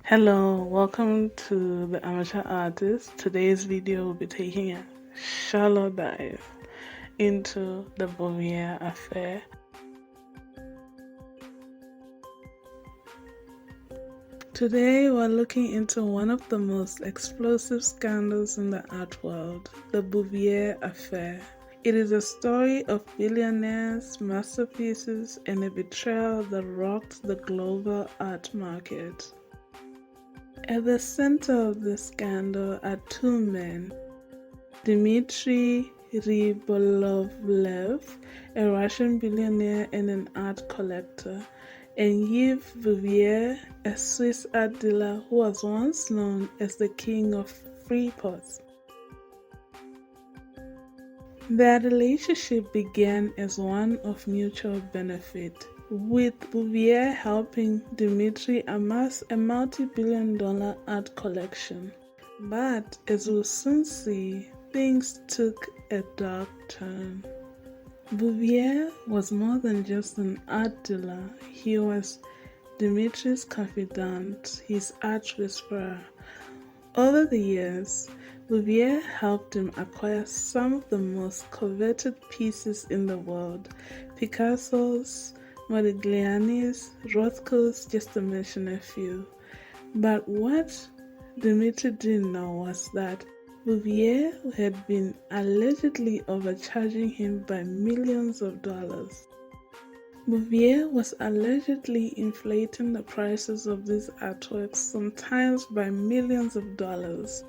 Hello, welcome to the Amateur Artist. Today's video will be taking a shallow dive into the Bouvier affair. Today we're looking into one of the most explosive scandals in the art world, the Bouvier affair. It is a story of billionaires, masterpieces, and a betrayal that rocked the global art market. At the center of the scandal are two men, Dimitry Rybolovlev, a Russian billionaire and an art collector, and Yves Bouvier, a Swiss art dealer who was once known as the king of freeports. Their relationship began as one of mutual benefit, with Bouvier helping Dimitry amass a multi-billion-dollar art collection. But as we'll soon see, things took a dark turn. Bouvier was more than just an art dealer. He was Dimitri's confidant, his art whisperer. Over the years, Bouvier helped him acquire some of the most coveted pieces in the world, Picasso's, Modigliani's, Rothko's, just to mention a few. But what Dimitry didn't know was that Bouvier had been allegedly overcharging him by millions of dollars. Bouvier was allegedly inflating the prices of these artworks, sometimes by millions of dollars.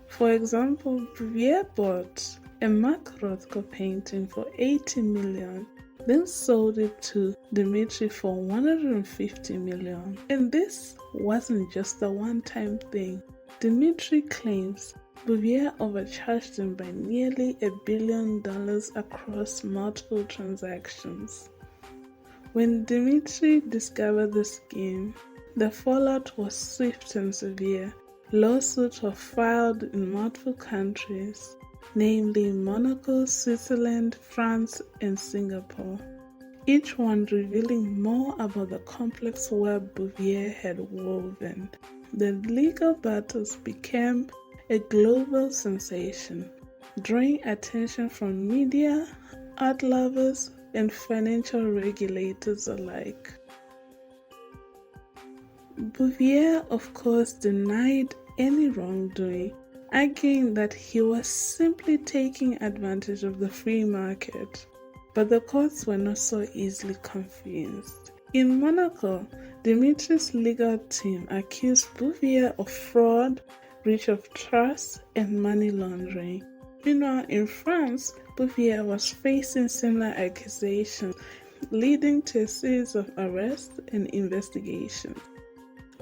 For example, Bouvier bought a Mark Rothko painting for $80 million, then sold it to Dimitry for $150 million. And this wasn't just a one-time thing. Dimitry claims Bouvier overcharged him by nearly $1 billion across multiple transactions. When Dimitry discovered the scheme, the fallout was swift and severe. Lawsuits were filed in multiple countries, namely Monaco, Switzerland, France, and Singapore, each one revealing more about the complex web Bouvier had woven. The legal battles became a global sensation, drawing attention from media, art lovers, and financial regulators alike. Bouvier, of course, denied any wrongdoing, arguing that he was simply taking advantage of the free market. But the courts were not so easily convinced. In Monaco, Dimitri's legal team accused Bouvier of fraud, breach of trust, and money laundering. Meanwhile, in France, Bouvier was facing similar accusations, leading to a series of arrests and investigations.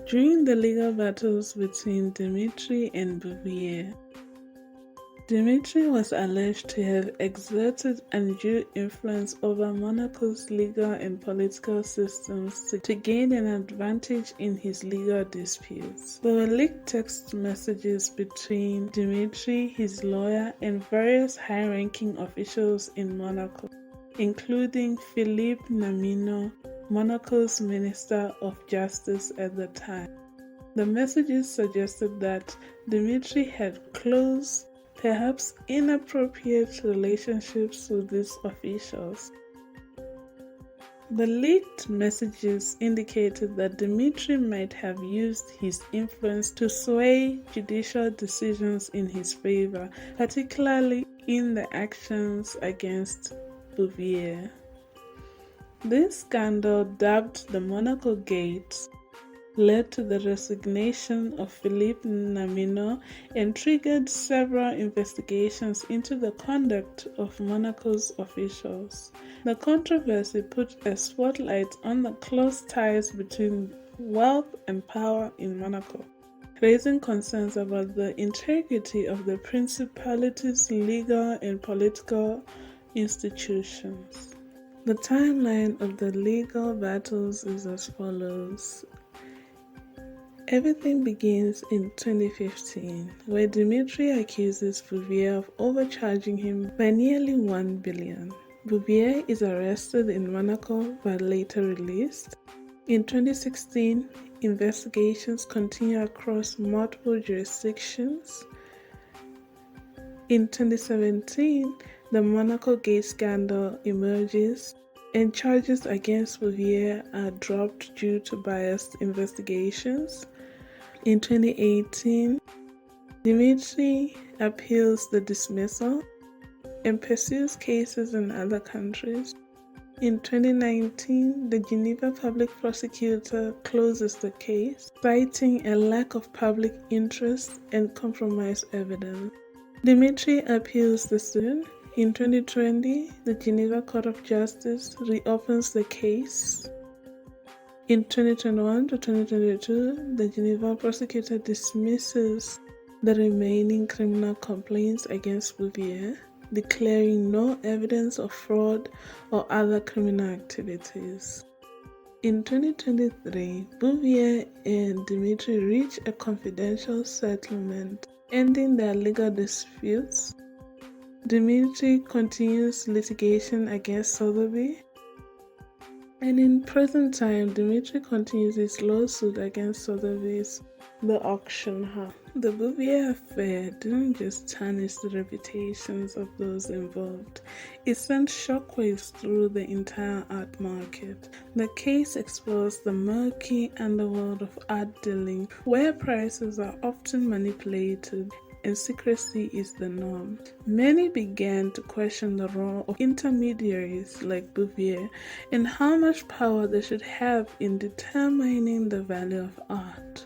During the legal battles between Dimitry and Bouvier, Dimitry was alleged to have exerted undue influence over Monaco's legal and political systems to gain an advantage in his legal disputes. There were leaked text messages between Dimitry, his lawyer, and various high-ranking officials in Monaco, including Philippe Namino, Monaco's Minister of Justice at the time. The messages suggested that Dimitry had close, perhaps inappropriate relationships with these officials. The leaked messages indicated that Dimitry might have used his influence to sway judicial decisions in his favor, particularly in the actions against Bouvier. This scandal, dubbed the Monaco Gate, led to the resignation of Philippe Namino and triggered several investigations into the conduct of Monaco's officials. The controversy put a spotlight on the close ties between wealth and power in Monaco, raising concerns about the integrity of the principality's legal and political institutions. The timeline of the legal battles is as follows. Everything begins in 2015, where Dimitry accuses Bouvier of overcharging him by nearly $1 billion. Bouvier is arrested in Monaco but later released. In 2016, investigations continue across multiple jurisdictions. In 2017, the Monaco gate scandal emerges, and charges against Bouvier are dropped due to biased investigations. In 2018, Dimitry appeals the dismissal and pursues cases in other countries. In 2019, the Geneva public prosecutor closes the case, citing a lack of public interest and compromised evidence. Dimitry appeals the decision. In 2020, the Geneva Court of Justice reopens the case. In 2021 to 2022, the Geneva prosecutor dismisses the remaining criminal complaints against Bouvier, declaring no evidence of fraud or other criminal activities. In 2023, Bouvier and Dimitry reach a confidential settlement, ending their legal disputes. Dimitry continues litigation against Sotheby's, and in present time, Dimitry continues his lawsuit against Sotheby's, the auction house. The Bouvier affair didn't just tarnish the reputations of those involved, it sent shockwaves through the entire art market. The case exposed the murky underworld of art dealing, where prices are often manipulated and secrecy is the norm. Many began to question the role of intermediaries like Bouvier and how much power they should have in determining the value of art.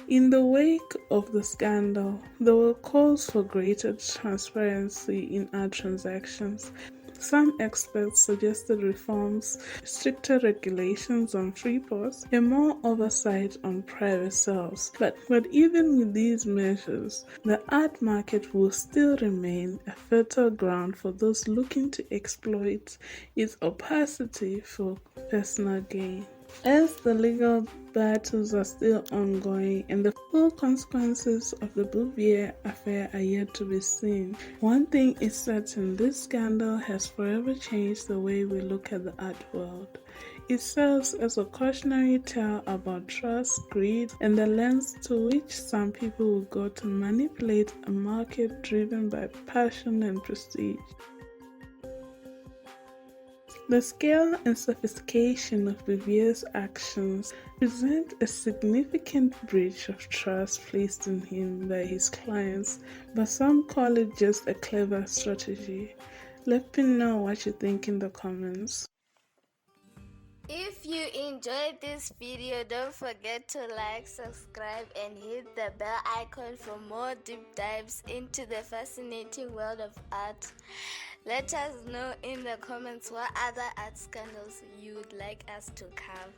In the wake of the scandal, there were calls for greater transparency in art transactions. Some experts suggested reforms, stricter regulations on freeports, and more oversight on private sales. But even with these measures, the art market will still remain a fertile ground for those looking to exploit its opacity for personal gain. As the legal battles are still ongoing and the full consequences of the Bouvier affair are yet to be seen, one thing is certain: this scandal has forever changed the way we look at the art world. It serves as a cautionary tale about trust, greed, and the lengths to which some people will go to manipulate a market driven by passion and prestige. The scale and sophistication of Bouvier's actions present a significant breach of trust placed in him by his clients, but some call it just a clever strategy. Let me know what you think in the comments. If you enjoyed this video, don't forget to like, subscribe, and hit the bell icon for more deep dives into the fascinating world of art. Let us know in the comments what other art scandals you would like us to cover.